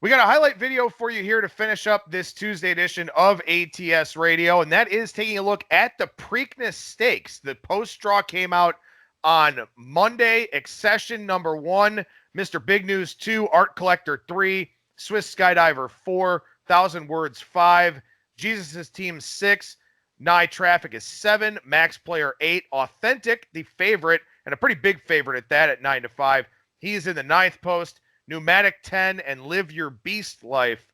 We got a highlight video for you here to finish up this Tuesday edition of ATS Radio, and that is taking a look at the Preakness Stakes. The post draw came out on Monday. Accession number 1, Mr. Big News 2, Art Collector 3, Swiss Skydiver 4, Thousand Words 5, Jesus' Team 6, Nye Traffic is 7, Max Player 8, Authentic, the favorite, and a pretty big favorite at that at 9-5. He is in the 9th post. Pneumatic 10, and Live Your Beast Life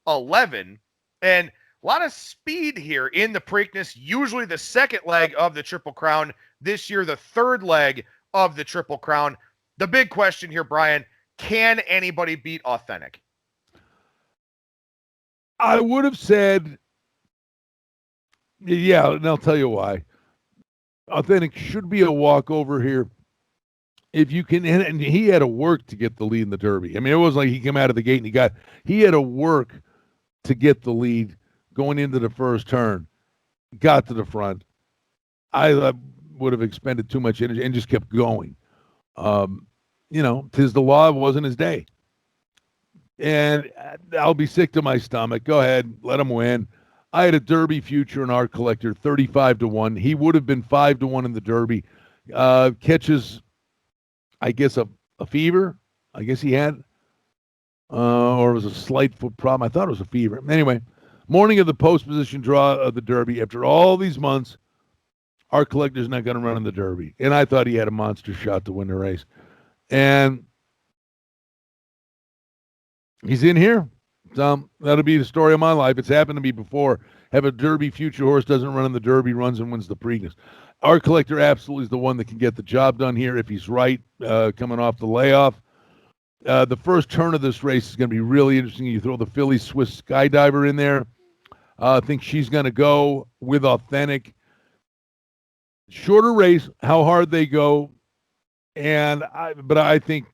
11. And a lot of speed here in the Preakness, usually the second leg of the Triple Crown. This year, the third leg of the Triple Crown. The big question here, Brian, can anybody beat Authentic? I would have said, yeah, and I'll tell you why. Authentic should be a walkover here. If you can, and he had to work to get the lead in the Derby. I mean, it wasn't like he came out of the gate and he had to work to get the lead going into the first turn. Got to the front. I would have expended too much energy and just kept going. Tis the law, it wasn't his day. And I'll be sick to my stomach. Go ahead, let him win. I had a Derby future in Art Collector, 35-1. He would have been 5-1 in the Derby. Catches, I guess, a fever. I guess he had, or it was a slight foot problem. I thought it was a fever. Anyway, morning of the post position draw of the Derby. After all these months, our collector's not going to run in the Derby. And I thought he had a monster shot to win the race. And he's in here. So that'll be the story of my life. It's happened to me before. Have a Derby future horse, doesn't run in the Derby, runs and wins the Preakness. Our collector absolutely is the one that can get the job done here if he's right, coming off the layoff. The first turn of this race is going to be really interesting. You throw the Philly Swiss Skydiver in there. I think she's going to go with Authentic. Shorter race, how hard they go. But I think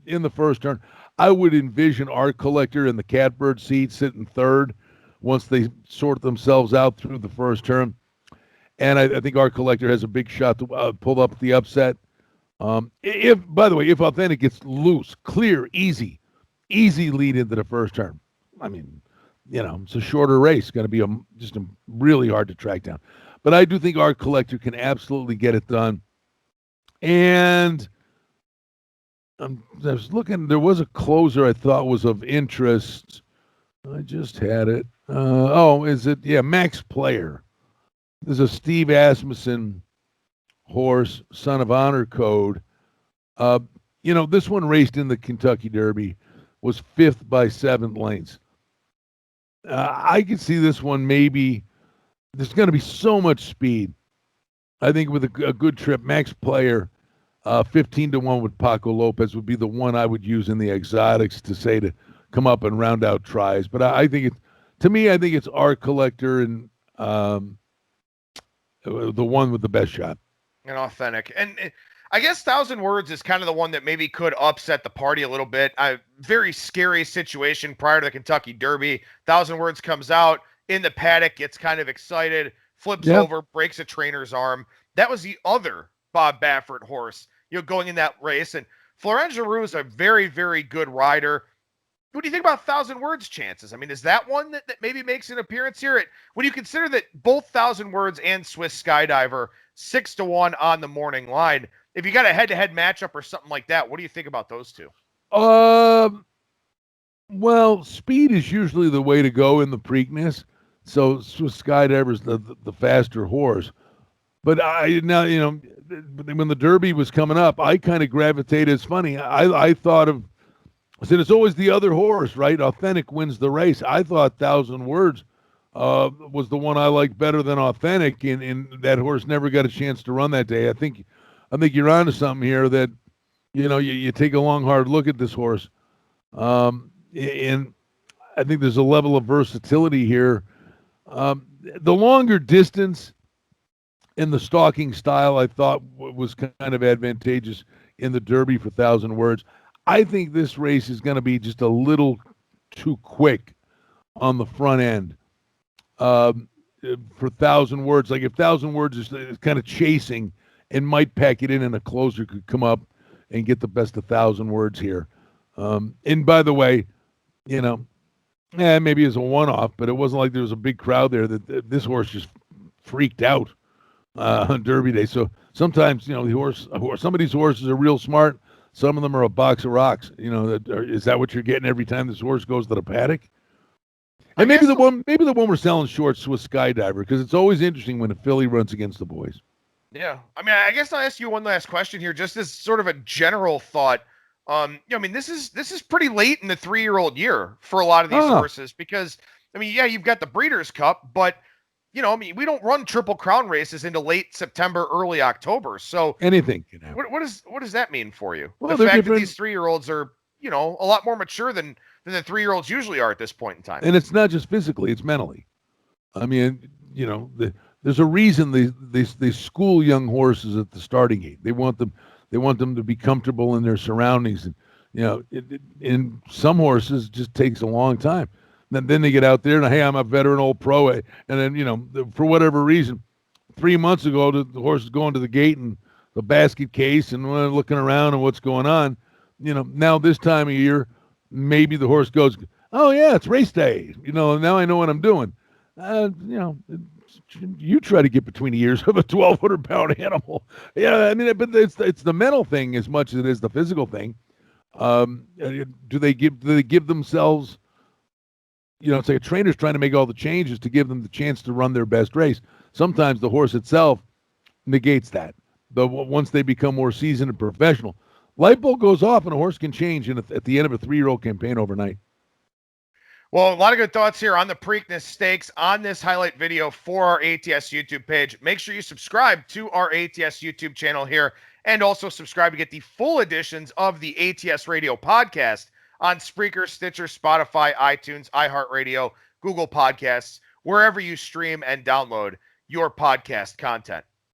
in the first turn, I would envision our collector in the catbird seat sitting third once they sort themselves out through the first turn. And I think our collector has a big shot to pull up the upset. If Authentic gets loose, clear, easy lead into the first turn. I mean, it's a shorter race. Going to be just really hard to track down. But I do think our collector can absolutely get it done. And I was looking. There was a closer I thought was of interest. I just had it. Is it? Yeah, Max Player. There's a Steve Asmussen horse, Son of Honor Code. This one raced in the Kentucky Derby, was 5th by 7 lengths. I could see this one maybe. There's going to be so much speed. I think with a good trip, Max Player, 15-1 with Paco Lopez would be the one I would use in the exotics to come up and round out tries. But I think it's Art Collector and the one with the best shot. And Authentic. And I guess Thousand Words is kind of the one that maybe could upset the party a little bit. Very scary situation prior to the Kentucky Derby. Thousand Words comes out in the paddock, gets kind of excited, flips over, breaks a trainer's arm. That was the other Bob Baffert horse, going in that race. And Florent Giroux is a very, very good rider. What do you think about Thousand Words' chances? I mean, is that one that maybe makes an appearance here? When you consider that both Thousand Words and Swiss Skydiver 6-1 on the morning line, if you got a head-to-head matchup or something like that, what do you think about those two? Well, speed is usually the way to go in the Preakness. So Swiss Skydiver's the faster horse. But when the Derby was coming up, I kind of gravitated. It's funny. I thought of. I said, it's always the other horse, right? Authentic wins the race. I thought Thousand Words was the one I liked better than Authentic, and that horse never got a chance to run that day. I think you're onto something here that, you take a long, hard look at this horse. And I think there's a level of versatility here. The longer distance and the stalking style, I thought was kind of advantageous in the Derby for Thousand Words. I think this race is going to be just a little too quick on the front end for Thousand Words. Like if Thousand Words is kind of chasing and might pack it in, and a closer could come up and get the best of Thousand Words here. And by the way, you know, maybe it's a one-off, but it wasn't like there was a big crowd there that this horse just freaked out on Derby Day. So sometimes, some of these horses are real smart. Some of them are a box of rocks. Is that what you're getting every time this horse goes to the paddock? And maybe the one we're selling shorts was Skydiver, because it's always interesting when a filly runs against the boys. Yeah, I mean, I guess I'll ask you one last question here, just as sort of a general thought. This is pretty late in the 3-year-old year for a lot of these horses, because you've got the Breeders' Cup, but we don't run Triple Crown races into late September, early October. So anything can happen. What does that mean for you? Well, the fact that these 3-year-olds are a lot more mature than the 3-year-olds usually are at this point in time. And it's not just physically; it's mentally. I mean, there's a reason they school young horses at the starting gate. They want them to be comfortable in their surroundings, and in some horses it just takes a long time. Then they get out there and, hey, I'm a veteran old pro, and then for whatever reason, 3 months ago the horse is going to the gate and the basket case and looking around and what's going on. Now this time of year, maybe the horse goes, oh yeah, it's race day. Now I know what I'm doing. You try to get between the ears of a 1,200-pound animal. Yeah, but it's the mental thing as much as it is the physical thing. Do they give themselves? It's like a trainer's trying to make all the changes to give them the chance to run their best race. Sometimes the horse itself negates that. But once they become more seasoned and professional, light bulb goes off and a horse can change at the end of a 3-year-old campaign overnight. Well, a lot of good thoughts here on the Preakness Stakes on this highlight video for our ATS YouTube page. Make sure you subscribe to our ATS YouTube channel here, and also subscribe to get the full editions of the ATS Radio podcast on Spreaker, Stitcher, Spotify, iTunes, iHeartRadio, Google Podcasts, wherever you stream and download your podcast content.